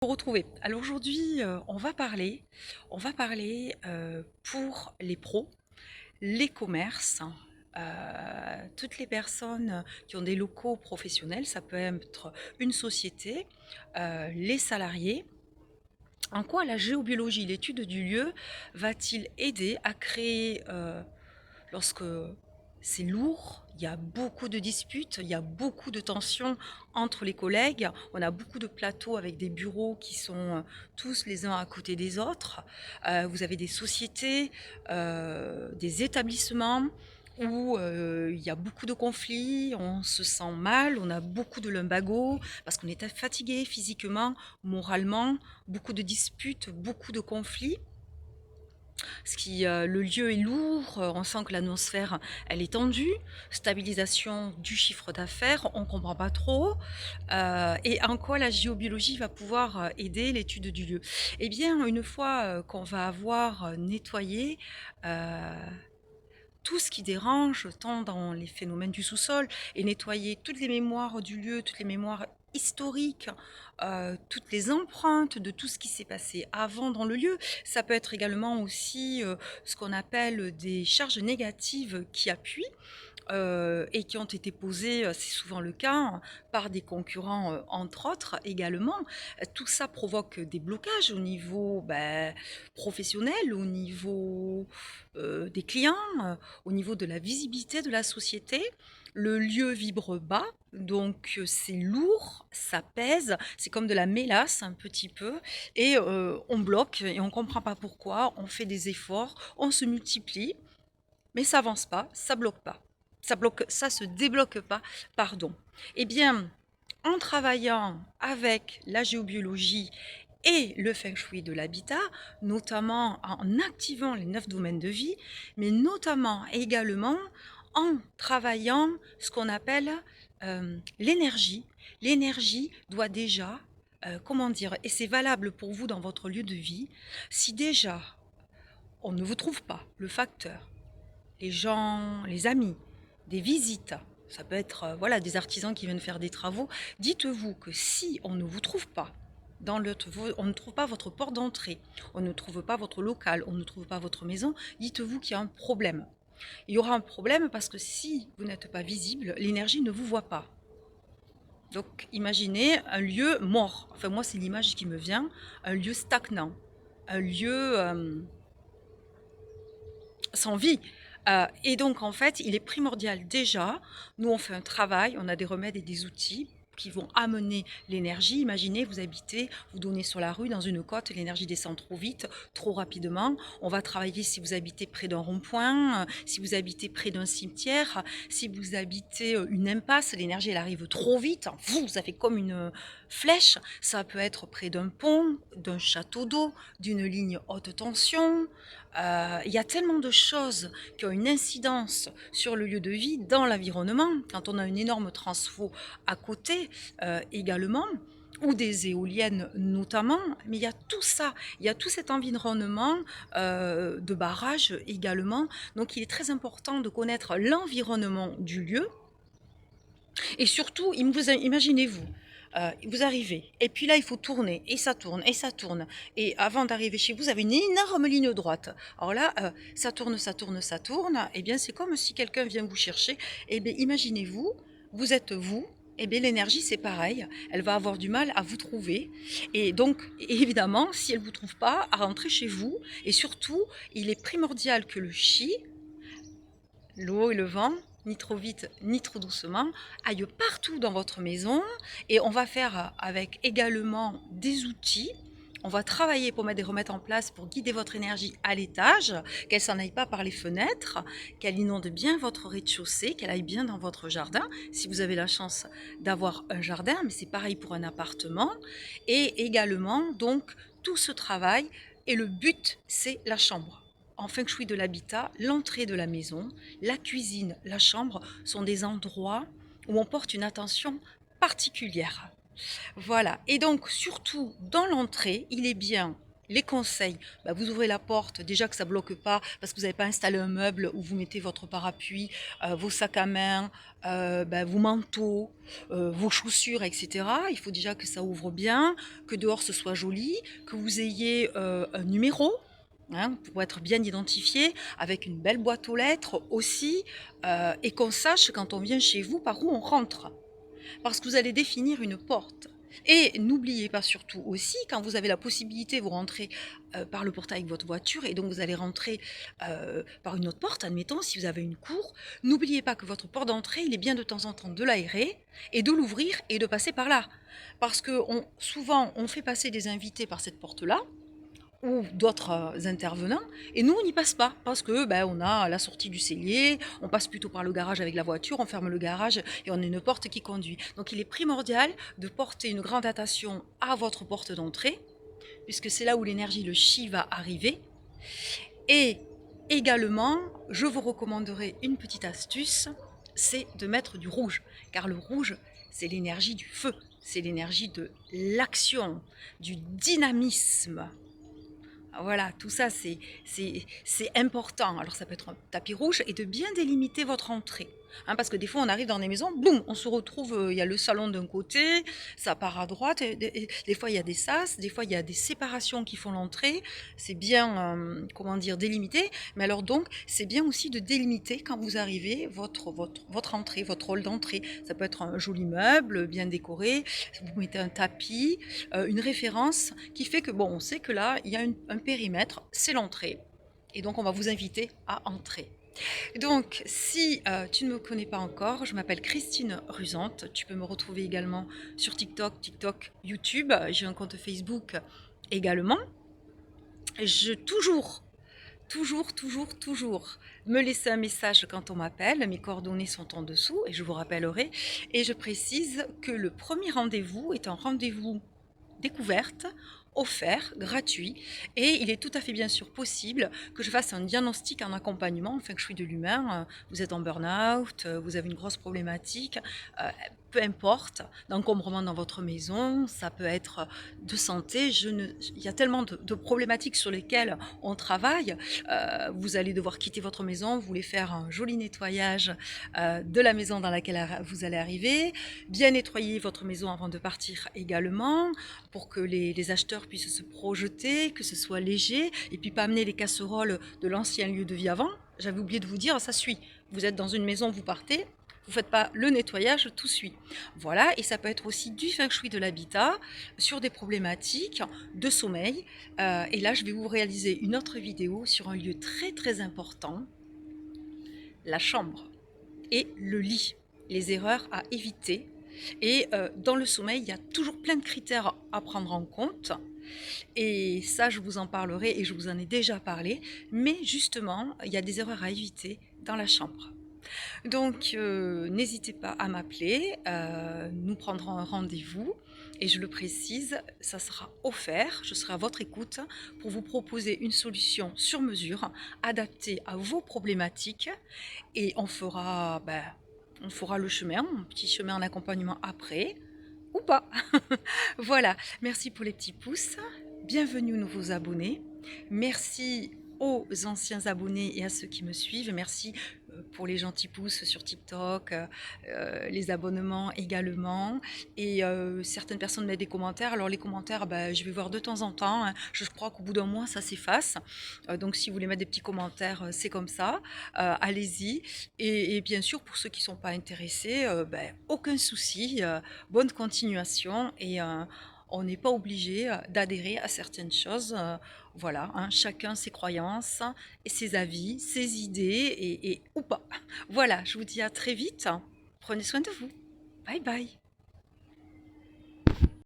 Retrouver. Alors aujourd'hui, on va parler pour les pros, les commerces, toutes les personnes qui ont des locaux professionnels, ça peut être une société, les salariés. En quoi la géobiologie, l'étude du lieu, va-t-il aider à créer, lorsque c'est lourd, il y a beaucoup de disputes, il y a beaucoup de tensions entre les collègues, on a beaucoup de plateaux avec des bureaux qui sont tous les uns à côté des autres. Vous avez des sociétés, des établissements où il y a beaucoup de conflits, on se sent mal, on a beaucoup de lumbago parce qu'on est fatigué physiquement, moralement, beaucoup de disputes, beaucoup de conflits. Le lieu est lourd, on sent que l'atmosphère, elle est tendue, stabilisation du chiffre d'affaires, on ne comprend pas trop. Et en quoi la géobiologie va pouvoir aider l'étude du lieu? Eh bien, une fois qu'on va avoir nettoyé tout ce qui dérange, tant dans les phénomènes du sous-sol, et nettoyer toutes les mémoires du lieu, toutes les mémoires historiques, toutes les empreintes de tout ce qui s'est passé avant dans le lieu. Ça peut être également aussi ce qu'on appelle des charges négatives qui appuient et qui ont été posées, c'est souvent le cas, hein, par des concurrents, entre autres également. Tout ça provoque des blocages au niveau professionnel, au niveau des clients, au niveau de la visibilité de la société. Le lieu vibre bas, donc c'est lourd, ça pèse, c'est comme de la mélasse un petit peu, et on bloque et on ne comprend pas pourquoi, on fait des efforts, on se multiplie, mais ça avance pas, ça bloque pas. Ça se débloque pas, pardon. Eh bien, en travaillant avec la géobiologie et le feng shui de l'habitat, notamment en activant les 9 domaines de vie, mais notamment également en travaillant ce qu'on appelle l'énergie. L'énergie doit déjà, comment dire, et c'est valable pour vous dans votre lieu de vie, si déjà on ne vous trouve pas le facteur, les gens, les amis, des visites, ça peut être voilà, des artisans qui viennent faire des travaux, dites-vous que si on ne vous trouve pas, on ne trouve pas votre porte d'entrée, on ne trouve pas votre local, on ne trouve pas votre maison, dites-vous qu'il y a un problème. Il y aura un problème parce que si vous n'êtes pas visible, l'énergie ne vous voit pas. Donc imaginez un lieu mort, enfin moi c'est l'image qui me vient, un lieu stagnant, un lieu sans vie. Et donc, en fait, il est primordial déjà, nous on fait un travail, on a des remèdes et des outils qui vont amener l'énergie. Imaginez, vous habitez, vous donnez sur la rue, dans une côte, l'énergie descend trop vite, trop rapidement. On va travailler si vous habitez près d'un rond-point, si vous habitez près d'un cimetière, si vous habitez une impasse, l'énergie elle arrive trop vite, ça fait comme une flèche. Ça peut être près d'un pont, d'un château d'eau, d'une ligne haute tension. Il y a tellement de choses qui ont une incidence sur le lieu de vie dans l'environnement, quand on a une énorme transfo à côté également, ou des éoliennes notamment, mais il y a tout ça, il y a tout cet environnement de barrage également, donc il est très important de connaître l'environnement du lieu, et surtout, imaginez-vous, vous arrivez, et puis là, il faut tourner, et ça tourne, et ça tourne. Et avant d'arriver chez vous, vous avez une énorme ligne droite. Alors là, ça tourne, ça tourne, ça tourne. Eh bien, c'est comme si quelqu'un vient vous chercher. Eh bien, imaginez-vous, vous êtes vous. Eh bien, l'énergie, c'est pareil. Elle va avoir du mal à vous trouver. Et donc, évidemment, si elle ne vous trouve pas, à rentrer chez vous. Et surtout, il est primordial que le chi, l'eau et le vent, ni trop vite ni trop doucement, aillent partout dans votre maison, et on va faire avec également des outils. On va travailler pour mettre des remèdes en place pour guider votre énergie à l'étage, qu'elle s'en aille pas par les fenêtres, qu'elle inonde bien votre rez-de-chaussée, qu'elle aille bien dans votre jardin, si vous avez la chance d'avoir un jardin, mais c'est pareil pour un appartement. Et également, donc, tout ce travail, et le but, c'est la chambre. En feng shui de l'habitat, l'entrée de la maison, la cuisine, la chambre sont des endroits où on porte une attention particulière. Voilà. Et donc, surtout dans l'entrée, il est bien Les conseils, bah, vous ouvrez la porte, déjà que ça bloque pas, parce que vous n'avez pas installé un meuble où vous mettez votre parapluie, vos sacs à main, bah, vos manteaux, vos chaussures, etc. Il faut déjà que ça ouvre bien, que dehors ce soit joli, que vous ayez un numéro, hein, pour être bien identifié, avec une belle boîte aux lettres aussi, et qu'on sache quand on vient chez vous par où on rentre. Parce que vous allez définir une porte. Et n'oubliez pas surtout aussi, quand vous avez la possibilité, vous rentrez par le portail avec votre voiture et donc vous allez rentrer par une autre porte, admettons, si vous avez une cour, n'oubliez pas que votre porte d'entrée, il est bien de temps en temps de l'aérer et de l'ouvrir et de passer par là. Parce que souvent, on fait passer des invités par cette porte-là, ou d'autres intervenants, et nous on n'y passe pas parce que ben, on a la sortie du cellier, on passe plutôt par le garage avec la voiture, on ferme le garage et on a une porte qui conduit. Donc il est primordial de porter une grande attention à votre porte d'entrée, puisque c'est là où l'énergie, le chi va arriver. Et également, je vous recommanderai une petite astuce, c'est de mettre du rouge, car le rouge, c'est l'énergie du feu, c'est l'énergie de l'action, du dynamisme. Voilà, tout ça, c'est important. Alors, ça peut être un tapis rouge et de bien délimiter votre entrée. Hein, parce que des fois, on arrive dans des maisons, boum, on se retrouve, il y a le salon d'un côté, ça part à droite, et des fois, il y a des sas, des fois, il y a des séparations qui font l'entrée. C'est bien, comment dire, délimité. Mais alors, donc, c'est bien aussi de délimiter quand vous arrivez votre entrée, votre hall d'entrée. Ça peut être un joli meuble, bien décoré. Vous mettez un tapis, une référence qui fait que, bon, on sait que là, il y a un périmètre, c'est l'entrée. Et donc, on va vous inviter à entrer. Donc, si tu ne me connais pas encore, je m'appelle Christine Rusante. Tu peux me retrouver également sur TikTok, YouTube. J'ai un compte Facebook également. Toujours me laisser un message quand on m'appelle. Mes coordonnées sont en dessous et je vous rappellerai. Et je précise que le premier rendez-vous est un rendez-vous découverte, offert, gratuit, et il est tout à fait bien sûr possible que je fasse un diagnostic en accompagnement, en feng shui de l'humain. Vous êtes en burn-out, vous avez une grosse problématique, peu importe, d'encombrement dans votre maison, ça peut être de santé, il y a tellement de problématiques sur lesquelles on travaille. Vous allez devoir quitter votre maison, vous voulez faire un joli nettoyage de la maison dans laquelle vous allez arriver, bien nettoyer votre maison avant de partir également, pour que les acheteurs puissent se projeter, que ce soit léger, et puis pas amener les casseroles de l'ancien lieu de vie avant. J'avais oublié de vous dire, ça suit. Vous êtes dans une maison, vous partez, vous ne faites pas le nettoyage, tout suit. Voilà, et ça peut être aussi du feng shui de l'habitat sur des problématiques de sommeil. Et là, je vais vous réaliser une autre vidéo sur un lieu très très important, la chambre et le lit. Les erreurs à éviter. Et dans le sommeil, il y a toujours plein de critères à prendre en compte. Et ça, je vous en parlerai et je vous en ai déjà parlé. Mais justement, il y a des erreurs à éviter dans la chambre. Donc, n'hésitez pas à m'appeler, nous prendrons un rendez-vous et je le précise, ça sera offert, je serai à votre écoute pour vous proposer une solution sur mesure, adaptée à vos problématiques et on fera le chemin, un petit chemin en accompagnement après, ou pas. Voilà, merci pour les petits pouces, bienvenue aux nouveaux abonnés, merci aux anciens abonnés et à ceux qui me suivent, merci pour les gentils pouces sur TikTok, les abonnements également, et certaines personnes mettent des commentaires. Alors les commentaires, je vais voir de temps en temps, hein. Je crois qu'au bout d'un mois ça s'efface, donc si vous voulez mettre des petits commentaires, c'est comme ça, allez-y, et bien sûr pour ceux qui ne sont pas intéressés, aucun souci, bonne continuation, et on n'est pas obligé d'adhérer à certaines choses. Voilà, hein, chacun ses croyances et ses avis, ses idées, et ou pas. Voilà, je vous dis à très vite. Prenez soin de vous. Bye bye.